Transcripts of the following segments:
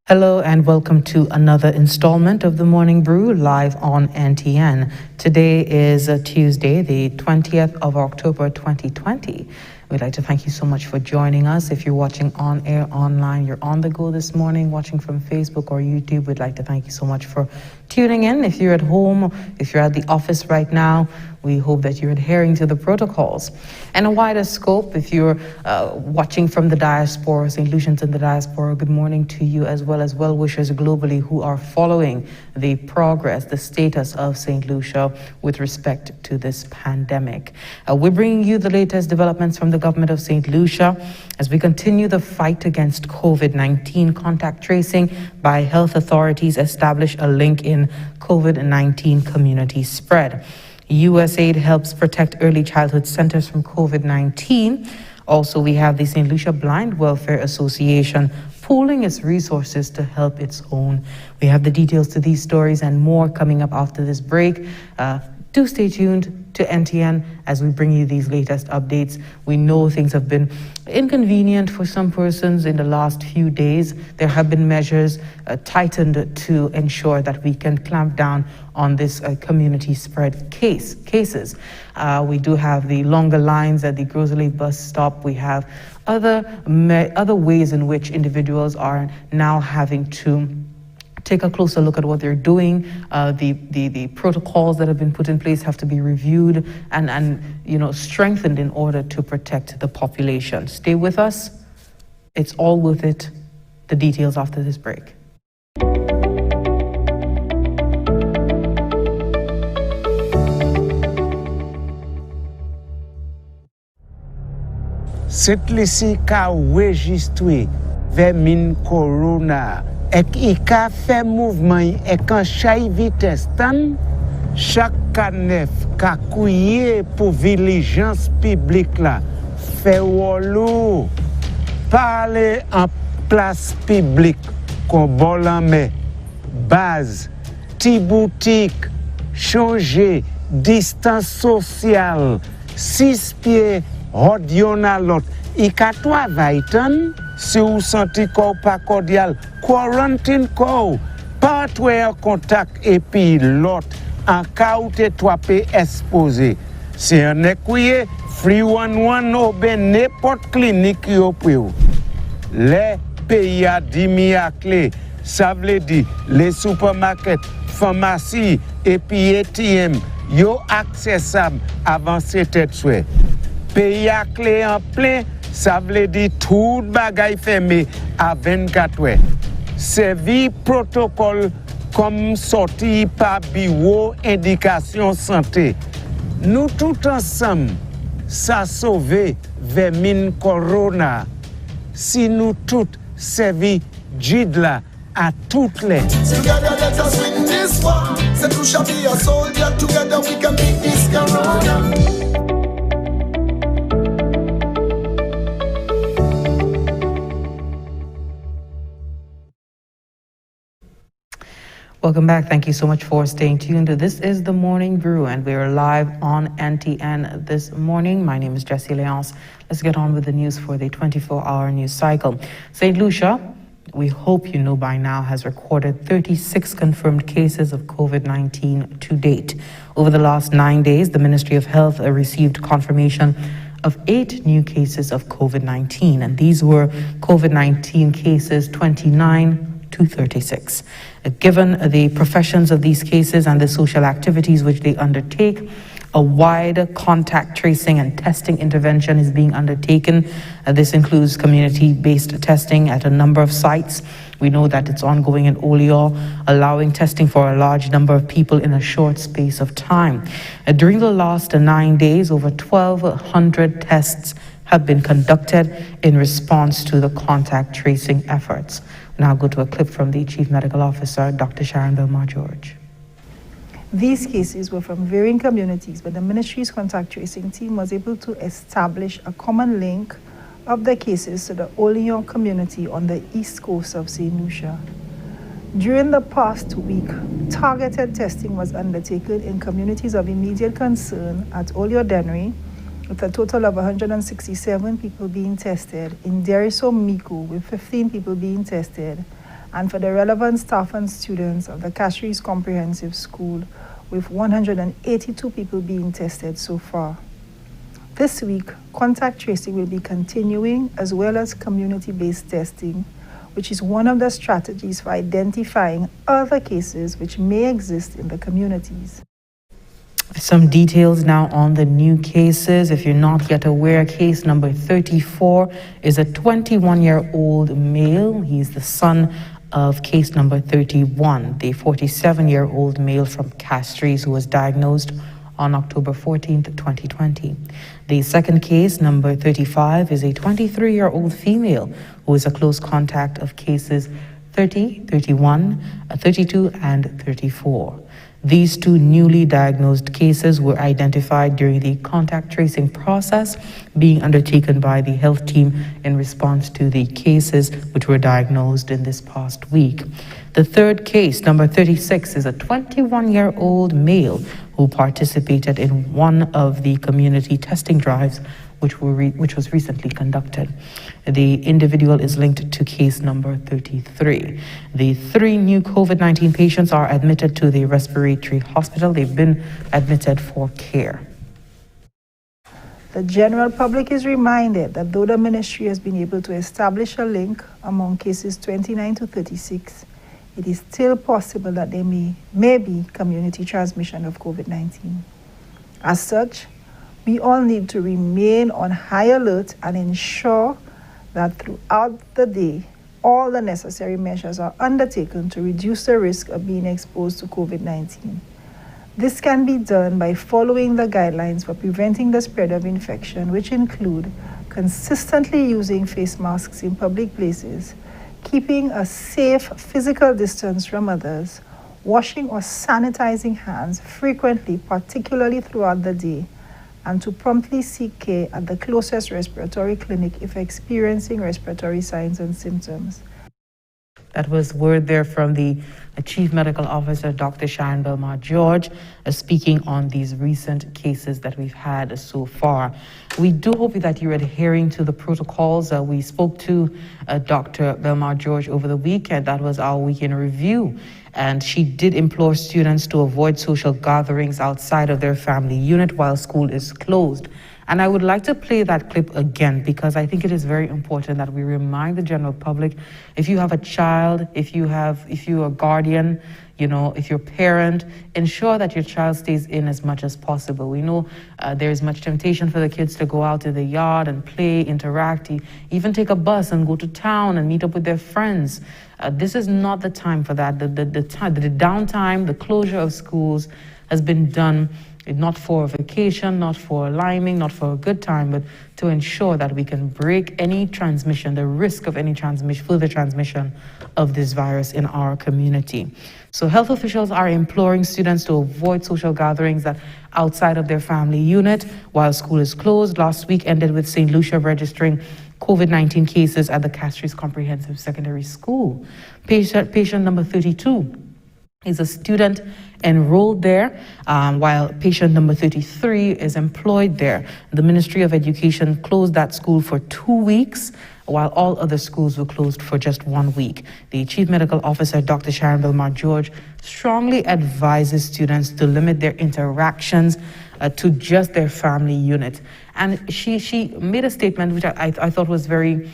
Hello and welcome to another installment of the Morning Brew live on NTN. Today is Tuesday, the 20th of October 2020. We'd like to thank you so much for joining us. If you're watching on air, online, you're on the go this morning, watching from Facebook or YouTube, we'd like to thank you so much for tuning in. If you're at home, if you're at the office right now, we hope that you're adhering to the protocols. And a wider scope, if you're watching from the diaspora, St. Lucians in the diaspora, good morning to you, as well as well-wishers globally who are following the progress, the status of St. Lucia with respect to this pandemic. We're bringing you the latest developments from the government of St. Lucia as we continue the fight against COVID-19. Contact tracing by health authorities establish a link in COVID-19 community spread. USAID helps protect early childhood centers from COVID-19. Also, we have the St. Lucia Blind Welfare Association pooling its resources to help its own. We have the details to these stories and more coming up after this break. Do stay tuned to NTN as we bring you these latest updates. We know things have been inconvenient for some persons in the last few days. There have been measures tightened to ensure that we can clamp down on this community spread cases. We do have the longer lines at the Grosley bus stop. We have other ways in which individuals are now having to take a closer look at what they're doing. The protocols that have been put in place have to be reviewed and strengthened in order to protect the population. Stay with us. It's all worth it. The details after this break. Cette lisi ka registre vermin corona ek I ka fait mouvement ek an chay vitesse tan chaque canef ka kouye pour vigilance publique la fait wolo parler en place publique kon bon lanme base ti boutique changer distance sociale 6 pieds Rodyon à l'autre. I ka travail tan, si ou senti ko pas cordial, quarantine ko, pas en contact et puis l'autre, en cas où te toi pe exposé. Si on est couillé, free one ou ben n'importe clinique yo pou. Les pays a dimi à clé, ça veut dire les supermarkets, pharmacies et puis ATM, yo accessible avant cette souhait. Pays à clé en plein, ça veut dire tout bagay fermé à 24 heures. Servi protocole comme sorti par bureau indication santé. Nous tout ensemble, ça sauver vermine corona. Si nous tous servi Jidla à toutes les. Together let us win this war. St. Lucia be a soldier. Together we can beat this corona. Welcome back. Thank you so much for staying tuned. This is the Morning Brew, and we are live on NTN this morning. My name is Jessie Leonce. Let's get on with the news for the 24-hour news cycle. St. Lucia, we hope you know by now, has recorded 36 confirmed cases of COVID-19 to date. Over the last 9 days, the Ministry of Health received confirmation of 8 new cases of COVID-19, and these were COVID-19 cases 29 to 36. Given the professions of these cases and the social activities which they undertake, a wide contact tracing and testing intervention is being undertaken. This includes community-based testing at a number of sites. We know that it's ongoing in Olio, allowing testing for a large number of people in a short space of time. During the last 9 days, over 1,200 tests have been conducted in response to the contact tracing efforts. Now go to a clip from the Chief Medical Officer, Dr. Sharon Belmar-George. These cases were from varying communities, but the ministry's contact tracing team was able to establish a common link of the cases to the Oleon community on the east coast of St. Lucia. During the past week, targeted testing was undertaken in communities of immediate concern at Oleo Dennery, with a total of 167 people being tested, in Deriso Miku with 15 people being tested, and for the relevant staff and students of the Castries Comprehensive School, with 182 people being tested so far. This week, contact tracing will be continuing as well as community-based testing, which is one of the strategies for identifying other cases which may exist in the communities. Some details now on the new cases. If you're not yet aware, case number 34 is a 21-year-old male. He's the son of case number 31, the 47-year-old male from Castries who was diagnosed on October 14th, 2020. The second case, number 35, is a 23-year-old female who is a close contact of cases 30, 31, 32, and 34. These two newly diagnosed cases were identified during the contact tracing process being undertaken by the health team in response to the cases which were diagnosed in this past week. The third case, number 36, is a 21-year-old male who participated in one of the community testing drives which was recently conducted. The individual is linked to case number 33. The three new COVID-19 patients are admitted to the respiratory hospital. They've been admitted for care. The general public is reminded that though the ministry has been able to establish a link among cases 29 to 36, it is still possible that there may be community transmission of COVID-19. As such, we all need to remain on high alert and ensure that throughout the day, all the necessary measures are undertaken to reduce the risk of being exposed to COVID-19. This can be done by following the guidelines for preventing the spread of infection, which include consistently using face masks in public places, keeping a safe physical distance from others, washing or sanitizing hands frequently, particularly throughout the day, and to promptly seek care at the closest respiratory clinic if experiencing respiratory signs and symptoms. That was word there from the Chief Medical Officer, Dr. Sharon Belmar George, speaking on these recent cases that we've had so far. We do hope that you're adhering to the protocols. We spoke to Dr. Belmar George over the weekend. That was our weekend review. And she did implore students to avoid social gatherings outside of their family unit while school is closed. And I would like to play that clip again because I think it is very important that we remind the general public, if you have a child, if you're a guardian, if you're a parent, ensure that your child stays in as much as possible. We know there's much temptation for the kids to go out in the yard and play, interact, even take a bus and go to town and meet up with their friends. This is not the time for that. The downtime, the closure of schools has been done not for a vacation, not for liming, not for a good time, but to ensure that we can break any transmission, the risk of any further transmission of this virus in our community. So health officials are imploring students to avoid social gatherings outside of their family unit while school is closed. Last week ended with St. Lucia registering COVID-19 cases at the Castries Comprehensive Secondary School. Patient number 32 is a student enrolled there, while patient number 33 is employed there. The Ministry of Education closed that school for 2 weeks, while all other schools were closed for just 1 week. The Chief Medical Officer, Dr. Sharon Belmar George, strongly advises students to limit their interactions to just their family unit. And she made a statement which I thought was very,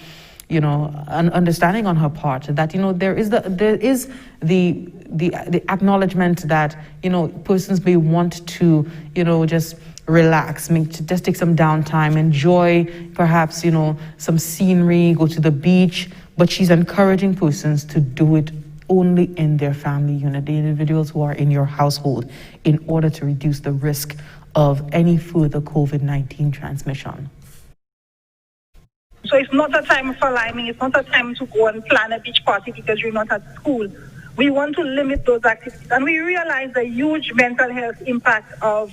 an understanding on her part, that there is the acknowledgement that persons may want to just relax, just take some downtime, enjoy perhaps some scenery, go to the beach, but she's encouraging persons to do it only in their family unit, the individuals who are in your household, in order to reduce the risk of any further COVID-19 transmission. So it's not a time for liming, it's not a time to go and plan a beach party because you're not at school. We want to limit those activities, and we realize the huge mental health impact of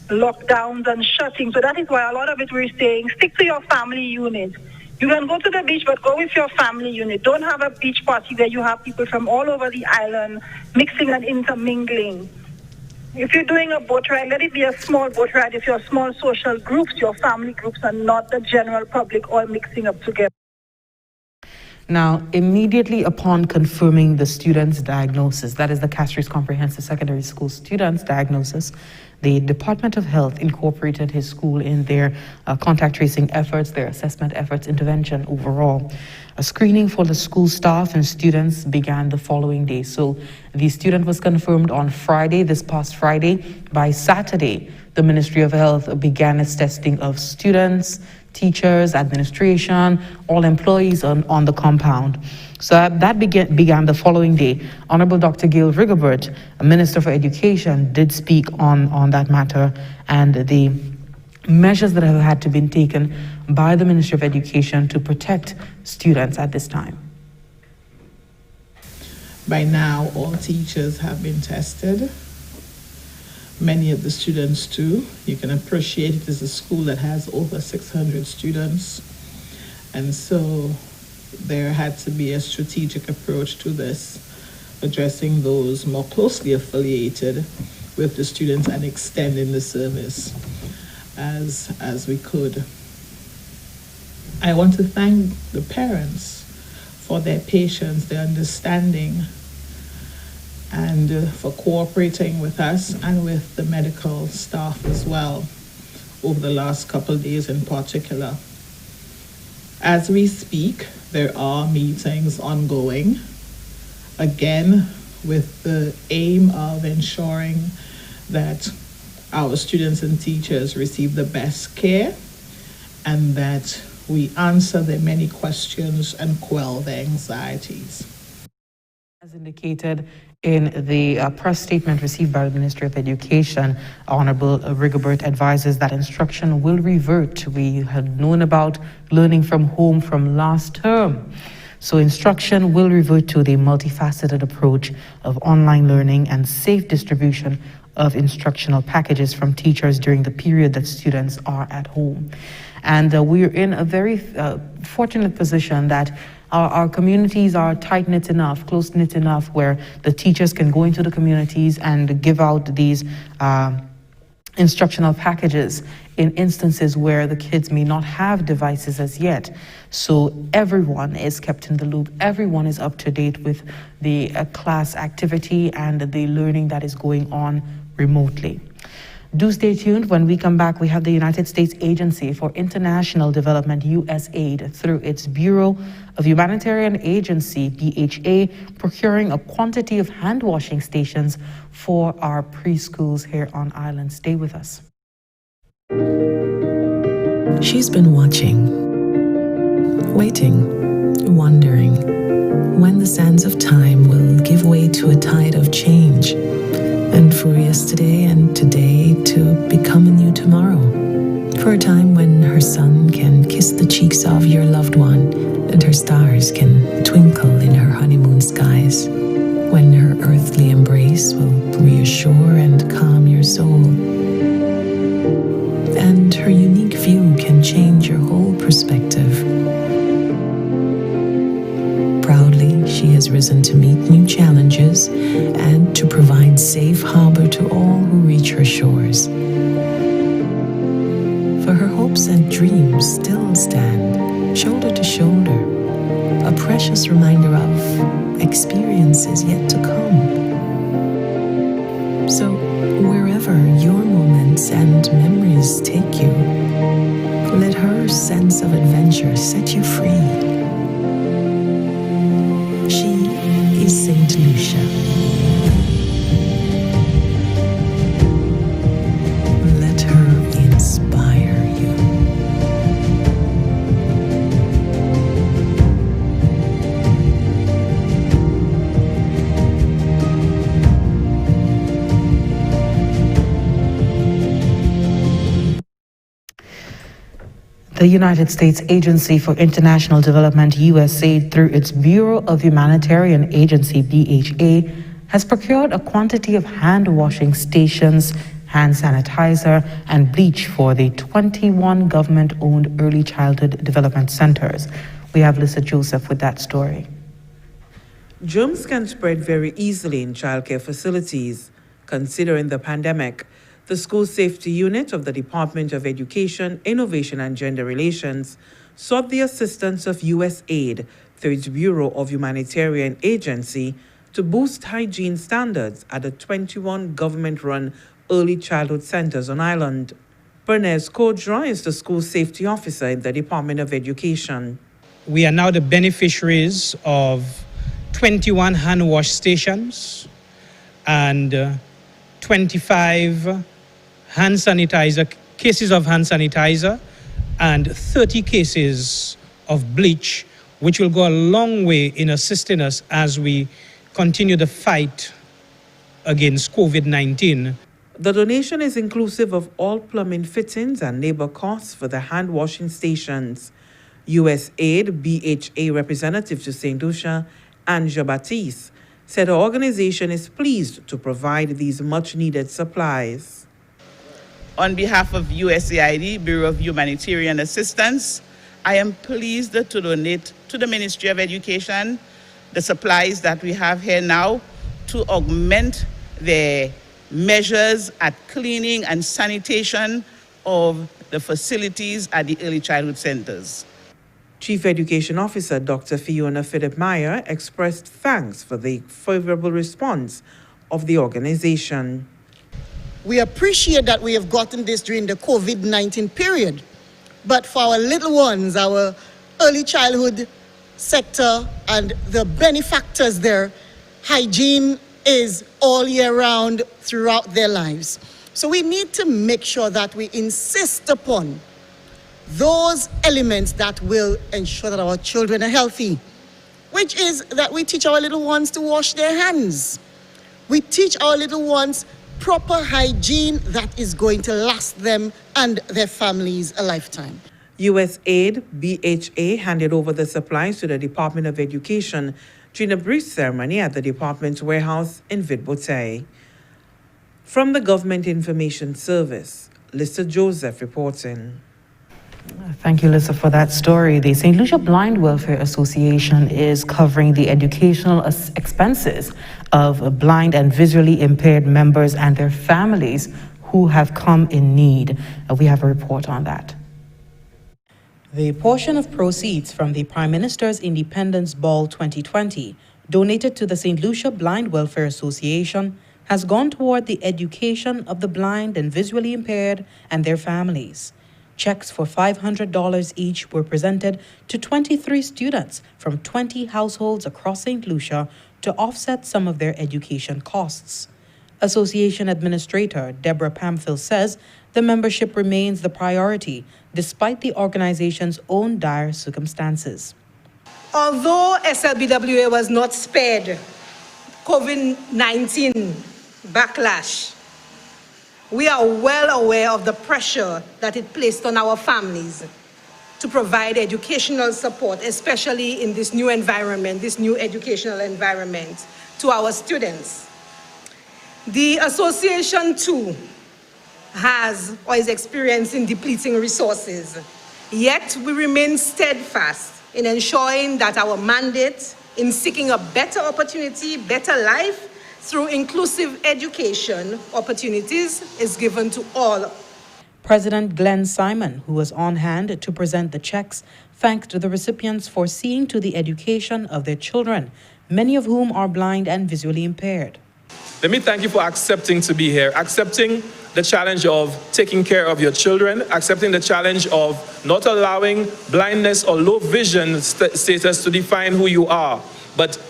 lockdowns and shutting. So that is why a lot of it we're saying, stick to your family unit. You can go to the beach, but go with your family unit. Don't have a beach party where you have people from all over the island mixing and intermingling. If you're doing a boat ride, let it be a small boat ride. If you're small social groups, your family groups, and not the general public all mixing up together. Now, immediately upon confirming the student's diagnosis, that is the Castries Comprehensive Secondary School student's diagnosis, the Department of Health incorporated his school in their contact tracing efforts, their assessment efforts, intervention overall. A screening for the school staff and students began the following day. So the student was confirmed on Friday, this past Friday. By Saturday, the Ministry of Health began its testing of students, teachers, administration, all employees on the compound. So that began the following day. Honorable Dr. Gail Rigobert, Minister for Education, did speak on that matter and the measures that have had to be taken by the Ministry of Education to protect students at this time. By now, all teachers have been tested. Many of the students too. You can appreciate it is a school that has over 600 students. And so there had to be a strategic approach to this, addressing those more closely affiliated with the students and extending the service as we could. I want to thank the parents for their patience, their understanding, and for cooperating with us and with the medical staff as well over the last couple of days in particular. As we speak, there are meetings ongoing, again, with the aim of ensuring that our students and teachers receive the best care and that we answer their many questions and quell their anxieties. As indicated in the press statement received by the Ministry of Education, Honorable Rigobert advises that instruction will revert. We had known about learning from home from last term. So instruction will revert to the multifaceted approach of online learning and safe distribution of instructional packages from teachers during the period that students are at home. And we're in a very fortunate position that our communities are tight-knit enough, close-knit enough, where the teachers can go into the communities and give out these instructional packages in instances where the kids may not have devices as yet. So everyone is kept in the loop. Everyone is up to date with the class activity and the learning that is going on remotely. Do stay tuned. When we come back, we have the United States Agency for International Development, USAID, through its Bureau of Humanitarian Agency, BHA, procuring a quantity of hand washing stations for our preschools here on island. Stay with us. She's been watching, waiting, wondering when the sands of time will give way to a tide of change, and for yesterday and today to become a new tomorrow. For a time when her sun can kiss the cheeks of your loved one and her stars can twinkle in her honeymoon skies. When her earthly embrace will reassure and calm your soul. And her unique view can change your whole perspective. Proudly, she has risen to meet new challenges and to provide safe harbor to all who reach her shores. For her hopes and dreams still stand, shoulder to shoulder, a precious reminder of experiences yet to come. So, wherever your moments and memories take you, let her sense of adventure set you free. She is Saint Lucia. Let her inspire you. The United States Agency for International Development, USAID, through its Bureau of Humanitarian Agency, BHA, has procured a quantity of hand washing stations, hand sanitizer, and bleach for the 21 government-owned early childhood development centers. We have Lucia Joseph with that story. Germs can spread very easily in childcare facilities. Considering the pandemic, the School Safety Unit of the Department of Education, Innovation and Gender Relations sought the assistance of USAID through its Bureau of Humanitarian Agency to boost hygiene standards at the 21 government-run early childhood centers on island. Bernays Kodra is the school safety officer in the Department of Education. We are now the beneficiaries of 21 hand wash stations and 25 cases of hand sanitizer and 30 cases of bleach, which will go a long way in assisting us as we continue the fight against COVID-19. The donation is inclusive of all plumbing fittings and labor costs for the hand washing stations. USAID BHA representative to St. Lucia, Anja Baptiste, said her organization is pleased to provide these much-needed supplies. On behalf of USAID, Bureau of Humanitarian Assistance, I am pleased to donate to the Ministry of Education the supplies that we have here now to augment the measures at cleaning and sanitation of the facilities at the early childhood centers. Chief Education Officer Dr. Fiona Philip-Meyer expressed thanks for the favorable response of the organization. We appreciate that we have gotten this during the COVID-19 period, but for our little ones, our early childhood sector and the benefactors there, hygiene is all year round throughout their lives. So we need to make sure that we insist upon those elements that will ensure that our children are healthy, which is that we teach our little ones to wash their hands. We teach our little ones proper hygiene that is going to last them and their families a lifetime. USAID BHA handed over the supplies to the Department of Education during a brief ceremony at the department's warehouse in Vidbote. From the Government Information Service, Lisa Joseph reporting. Thank you, Lisa, for that story. The St. Lucia Blind Welfare Association is covering the educational expenses of blind and visually impaired members and their families who have come in need. We have a report on that. The portion of proceeds from the Prime Minister's Independence Ball 2020 donated to the St. Lucia Blind Welfare Association has gone toward the education of the blind and visually impaired and their families. Checks for $500 each were presented to 23 students from 20 households across St. Lucia to offset some of their education costs. Association Administrator Deborah Pamphil says the membership remains the priority despite the organization's own dire circumstances. Although SLBWA was not spared COVID-19 backlash, we are well aware of the pressure that it placed on our families to provide educational support, especially in this new environment, this new educational environment, to our students. The association, too, has or is experiencing depleting resources, yet we remain steadfast in ensuring that our mandate in seeking a better opportunity, better life, through inclusive education opportunities is given to all. President Glenn Simon, who was on hand to present the checks, thanked the recipients for seeing to the education of their children, many of whom are blind and visually impaired. Let me thank you for accepting to be here, accepting the challenge of taking care of your children, accepting the challenge of not allowing blindness or low vision status to define who you are, but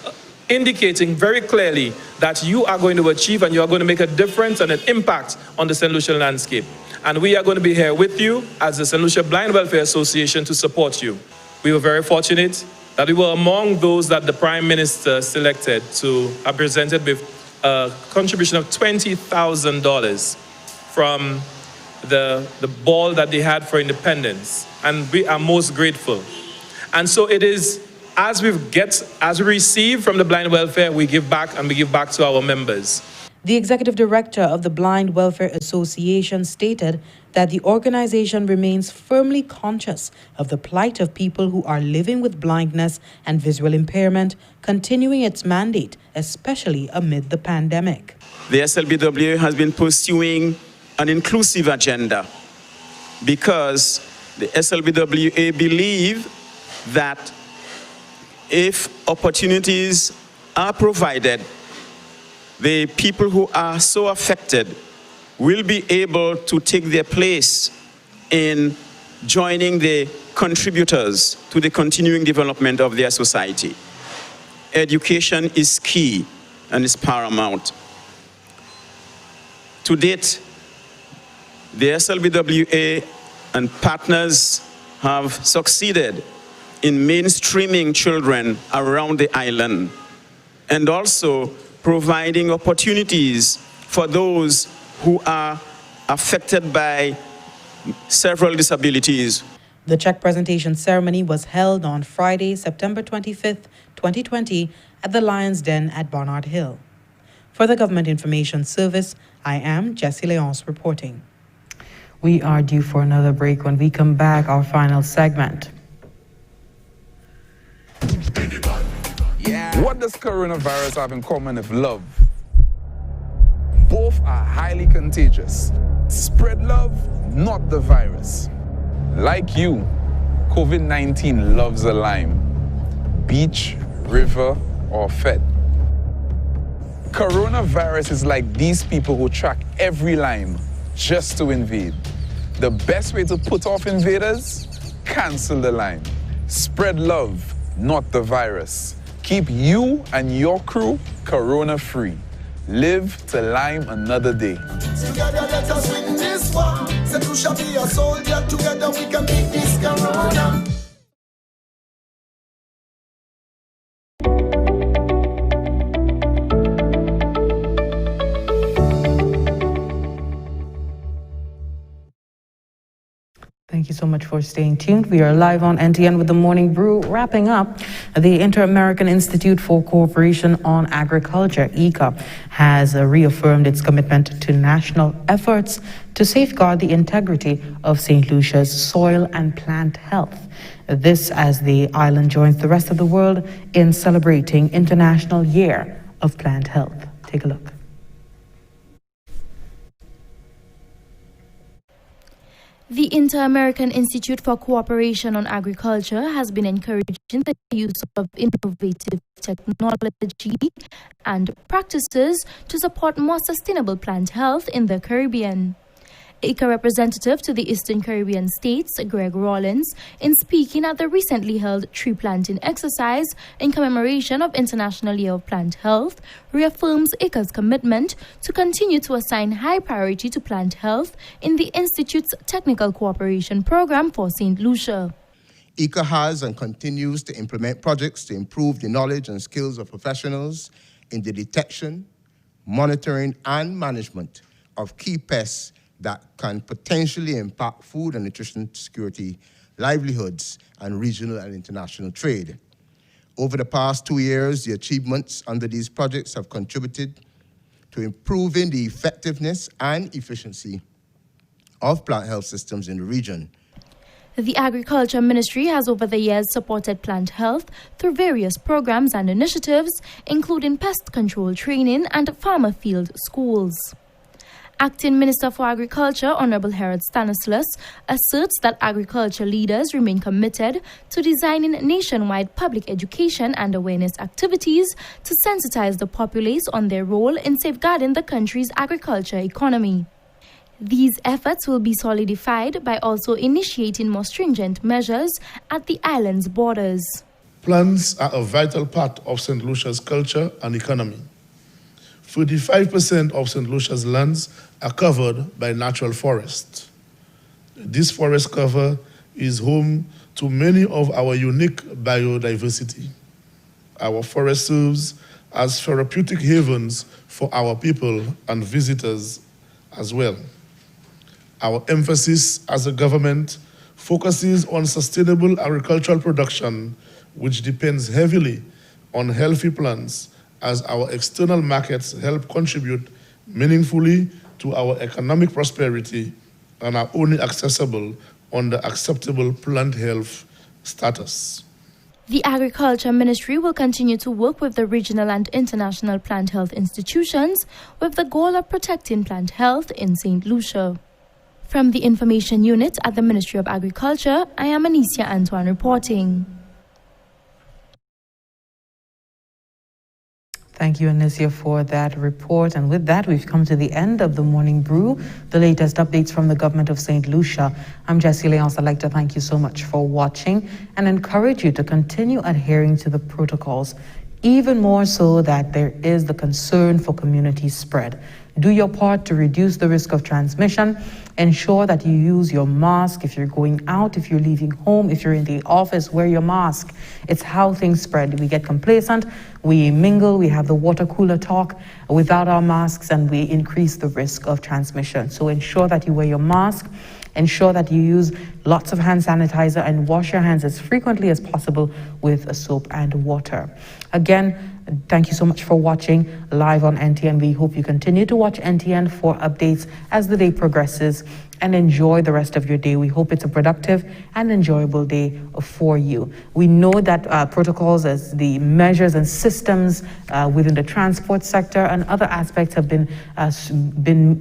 indicating very clearly that you are going to achieve and you are going to make a difference and an impact on the St. Lucia landscape. And we are going to be here with you as the St. Lucia Blind Welfare Association to support you. We were very fortunate that we were among those that the Prime Minister selected to be presented with a contribution of $20,000 from the ball that they had for independence. And we are most grateful. And so it is, as we receive from the blind welfare, we give back, and we give back to our members. The executive director of the Blind Welfare Association stated that the organization remains firmly conscious of the plight of people who are living with blindness and visual impairment, continuing its mandate, especially amid the pandemic. The SLBWA has been pursuing an inclusive agenda because the SLBWA believe that if opportunities are provided, the people who are so affected will be able to take their place in joining the contributors to the continuing development of their society. Education is key and is paramount. To date, the SLBWA and partners have succeeded in mainstreaming children around the island and also providing opportunities for those who are affected by several disabilities. The check presentation ceremony was held on Friday, September 25th, 2020 at the Lion's Den at Barnard Hill. For the Government Information Service, I am Jessie Leonce reporting. We are due for another break. When we come back, our final segment. What does coronavirus have in common with love? Both are highly contagious. Spread love, not the virus. Like you, COVID-19 loves a lime. Beach, river, or fed. Coronavirus is like these people who track every lime just to invade. The best way to put off invaders? Cancel the lime. Spread love, not the virus. Keep you and your crew corona-free. Live to lime another day. Together let us win this war. Say Lucia be a soldier. Together we can beat this corona. Thank you so much for staying tuned. We are live on NTN with the Morning Brew. Wrapping up, the Inter-American Institute for Cooperation on Agriculture, ICA, has reaffirmed its commitment to national efforts to safeguard the integrity of St. Lucia's soil and plant health. This as the island joins the rest of the world in celebrating International Year of Plant Health. Take a look. The Inter-American Institute for Cooperation on Agriculture has been encouraging the use of innovative technology and practices to support more sustainable plant health in the Caribbean. ICA representative to the Eastern Caribbean states, Greg Rawlins, in speaking at the recently held tree planting exercise in commemoration of International Year of Plant Health, reaffirms ICA's commitment to continue to assign high priority to plant health in the Institute's Technical Cooperation Program for St. Lucia. ICA has and continues to implement projects to improve the knowledge and skills of professionals in the detection, monitoring, and management of key pests that can potentially impact food and nutrition security, livelihoods, and regional and international trade. Over the past 2 years, the achievements under these projects have contributed to improving the effectiveness and efficiency of plant health systems in the region. The Agriculture Ministry has over the years supported plant health through various programs and initiatives, including pest control training and farmer field schools. Acting Minister for Agriculture, Honorable Harold Stanislaus, asserts that agriculture leaders remain committed to designing nationwide public education and awareness activities to sensitize the populace on their role in safeguarding the country's agriculture economy. These efforts will be solidified by also initiating more stringent measures at the island's borders. Plants are a vital part of St. Lucia's culture and economy. 45% of St. Lucia's lands are covered by natural forests. This forest cover is home to many of our unique biodiversity. Our forest serves as therapeutic havens for our people and visitors as well. Our emphasis as a government focuses on sustainable agricultural production, which depends heavily on healthy plants, as our external markets help contribute meaningfully to our economic prosperity and are only accessible under acceptable plant health status. The Agriculture Ministry will continue to work with the regional and international plant health institutions with the goal of protecting plant health in St. Lucia. From the Information Unit at the Ministry of Agriculture, I am Anicia Antoine reporting. Thank you, Anicia, for that report. And with that, we've come to the end of the Morning Brew, the latest updates from the government of St. Lucia. I'm Jessie Leonce. I'd like to thank you so much for watching and encourage you to continue adhering to the protocols, even more so that there is the concern for community spread. Do your part to reduce the risk of transmission. Ensure that you use your mask if you're going out, if you're leaving home, if you're in the office, wear your mask. It's how things spread. We get complacent, we mingle, we have the water cooler talk without our masks, and we increase the risk of transmission. So ensure that you wear your mask. Ensure that you use lots of hand sanitizer and wash your hands as frequently as possible with soap and water. Again, thank you so much for watching live on NTN. We hope you continue to watch NTN for updates as the day progresses, and enjoy the rest of your day. We hope it's a productive and enjoyable day for you. We know that protocols as the measures and systems within the transport sector and other aspects have been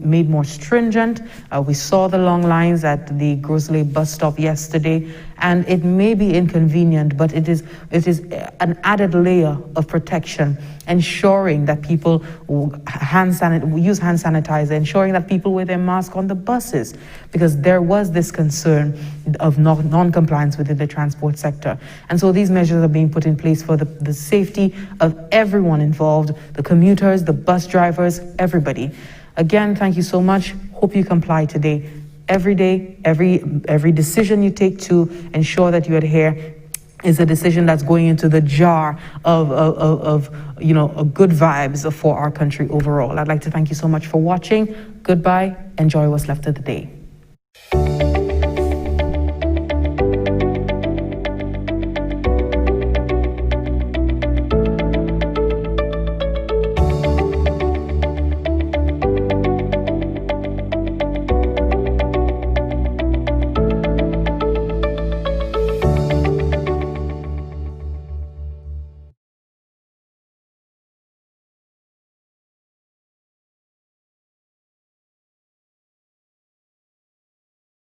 made more stringent. We saw the long lines at the Grosley bus stop yesterday, and it may be inconvenient, but it is an added layer of protection, ensuring that people use hand sanitizer, ensuring that people wear their mask on the buses, because there was this concern of non-compliance within the transport sector. And so these measures are being put in place for the safety of everyone involved, the commuters, the bus drivers, everybody. Again, thank you so much. Hope you comply today. Every day, every decision you take to ensure that you adhere is a decision that's going into the jar of good vibes for our country overall. I'd like to thank you so much for watching. Goodbye. Enjoy what's left of the day.